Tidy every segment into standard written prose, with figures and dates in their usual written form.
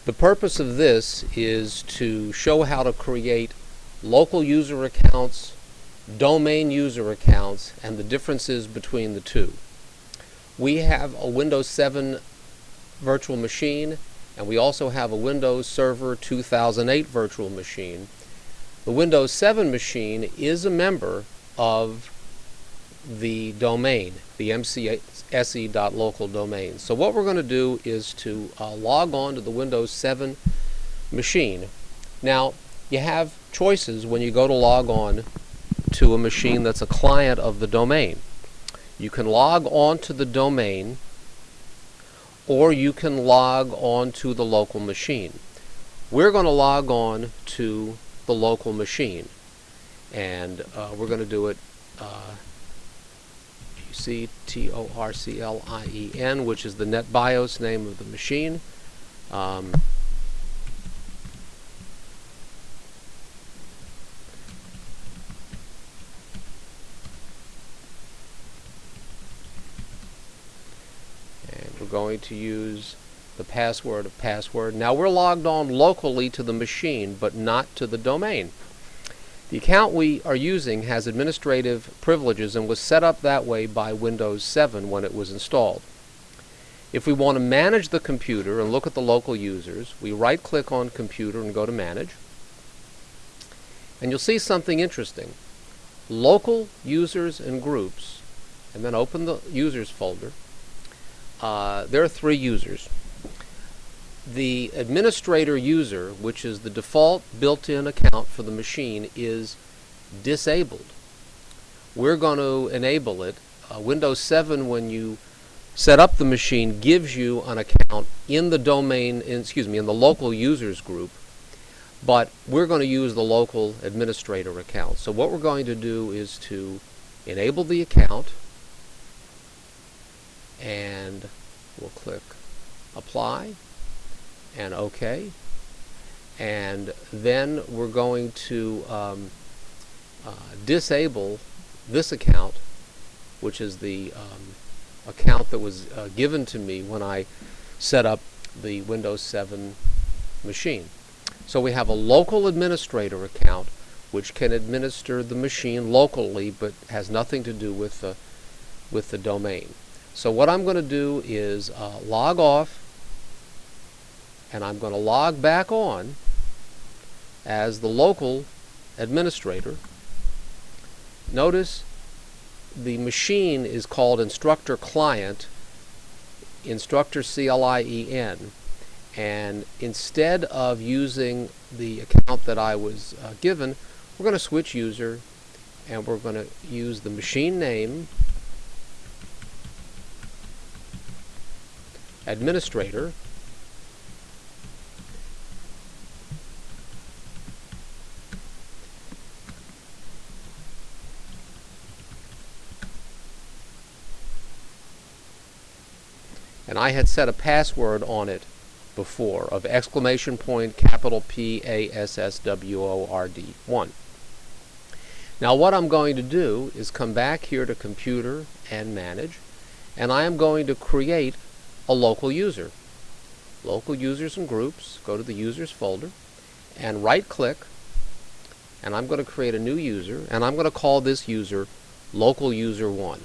The purpose of this is to show how to create local user accounts, domain user accounts, and the differences between the two. We have a Windows 7 virtual machine, and we also have a Windows Server 2008 virtual machine. The Windows 7 machine is a member of the domain, the mcse.local domain. So what we're going to do is to log on to the Windows 7 machine. Now, you have choices when you go to log on to a machine that's a client of the domain. You can log on to the domain, or you can log on to the local machine. We're going to log on to the local machine, and we're going to do it UCTORCLIEN, which is the NetBIOS name of the machine. And we're going to use the password of password. Now we're logged on locally to the machine, but not to the domain. The account we are using has administrative privileges and was set up that way by Windows 7 when it was installed. If we want to manage the computer and look at the local users, we right-click on Computer and go to Manage. And you'll see something interesting. Local users and groups, and then open the Users folder. There are 3 users. The administrator user, which is the default built-in account for the machine, is disabled. We're going to enable it. Windows 7, when you set up the machine, gives you an account in the domain, in the local users group, but we're going to use the local administrator account. So what we're going to do is to enable the account, and we'll click Apply and OK, and then we're going to disable this account, which is the account that was given to me when I set up the Windows 7 machine. So we have a local administrator account which can administer the machine locally but has nothing to do with the domain. So what I'm going to do is log off, and I'm going to log back on as the local administrator. Notice the machine is called Instructor Client, Instructor CLIEN, and instead of using the account that I was given, we're going to switch user, and we're going to use the machine name administrator, and I had set a password on it before of capital PASSWORD 1. Now what I'm going to do is come back here to Computer and Manage, and I am going to create a local user. Local users and groups, go to the Users folder and right-click, and I'm going to create a new user, and I'm going to call this user Local User 1.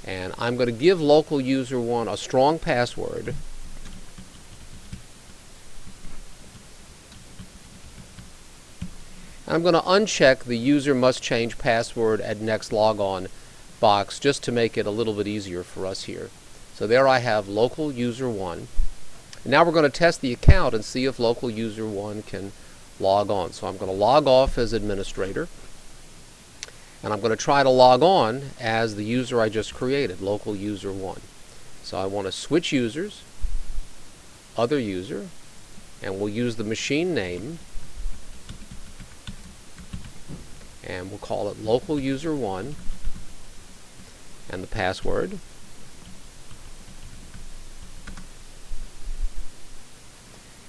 And I'm going to give Local User 1 a strong password. And I'm going to uncheck the User Must Change Password at Next Logon box just to make it a little bit easier for us here. So there I have Local User 1. And now we're going to test the account and see if Local User 1 can log on. So I'm going to log off as administrator, and I'm going to try to log on as the user I just created, Local User 1. So I want to switch users, Other User, and we'll use the machine name, and we'll call it Local User 1, and the password.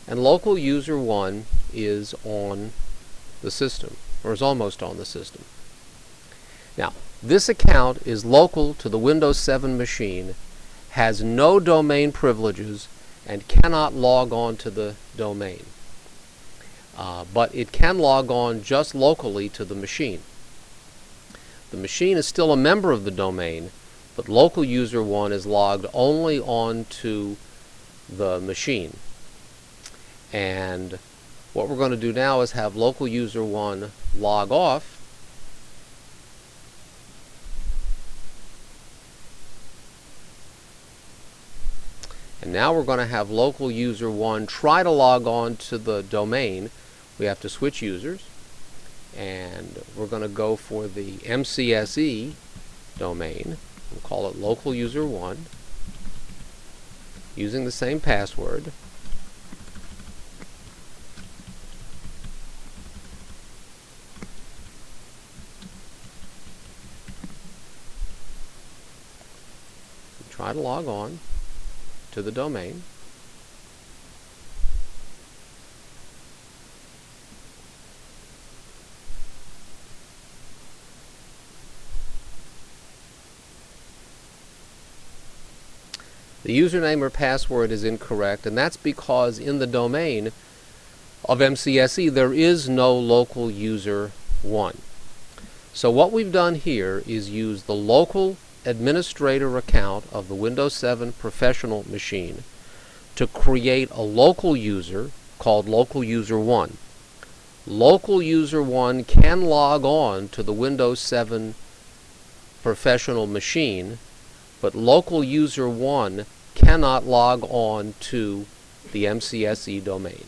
And Local User 1 is on the system, or is almost on the system. Now, this account is local to the Windows 7 machine, has no domain privileges and cannot log on to the domain. But it can log on just locally to the machine. The machine is still a member of the domain, but local user 1 is logged only on to the machine. And what we're going to do now is have local user 1 log off. And now we're going to have local user 1 try to log on to the domain. We have to switch users, and we're going to go for the MCSE domain. We'll call it local user 1 using the same password. Try to log on to the domain. The username or password is incorrect, and that's because in the domain of MCSE there is no local user 1. So what we've done here is use the local administrator account of the Windows 7 professional machine to create a local user called local user 1. Local user 1 can log on to the Windows 7 professional machine, but local user 1 cannot log on to the MCSE domain.